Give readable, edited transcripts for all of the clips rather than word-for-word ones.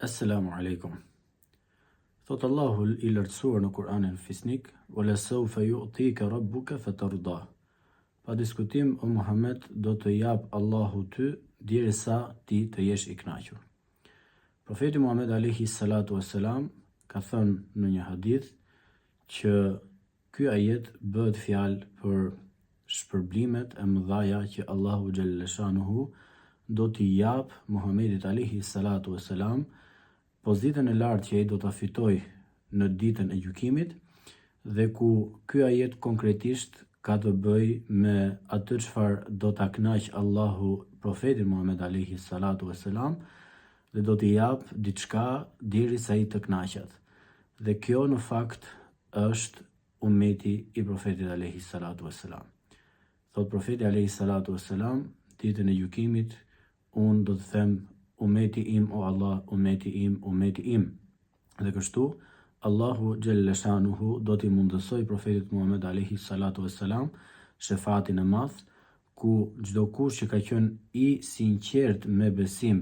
Assalamu alaikum. Thot Allahu i lartësuar në Kur'anin Fisnik, "Wala sawfa yu'tika rabbuka fatarda." Pa diskutim, o Muhammed, do të jap Allahu ty derisa ti të jesh i kënaqur. Profeti Muhammed alayhi salatu wassalam ka thënë në një hadith që ky ajet bëhet fjalë për shpërblimet e mëdhaja që Allahu xhalla shanuhu do t'i jap Muhammedit alayhi salatu wassalam, pozitën e lartë që ai do ta fitojë në ditën e gjykimit, dhe ku ky ajet konkretisht ka të bëjë me atë çfarë do ta kënaq Allahu profetin Muhammed alayhi salatu wassalam, dhe do t'i jap diçka derisa ai të kënaqet. Dhe kjo në fakt është ummeti i profetit alayhi salatu wassalam. Thot profeti alayhi salatu wassalam, ditën e gjykimit unë do të them ummeti im, o Allah, ummeti im, ummeti im. Dhe kështu Allahu xhalla shanuhu do t'i mundësoj profetit Muhammed alayhi salatu wassalam shefatin e madh, ku çdo kush që ka qenë i sinqert me besim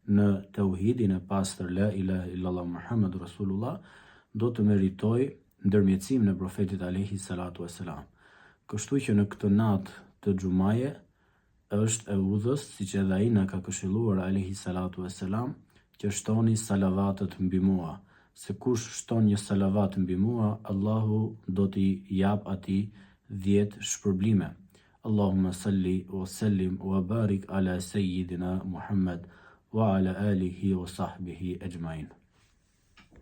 në tauhidin e pastër la ilaha illallah Muhammadur Rasulullah, do të meritoj ndërmjetësim në profetit alayhi salatu wassalam. Kështu që në këtë natë të xumaje është e udhës, siç edhe ai na ka këshilluar alayhi salatu wassalam, që shtoni salavatet mbi mua, se kush shton një salavat mbi mua, Allahu do t'i jap atij 10 shpërblime. Allahumma salli wa sallim wa barik ala sayyidina Muhammad wa ala alihi wa sahbihi ajma'in.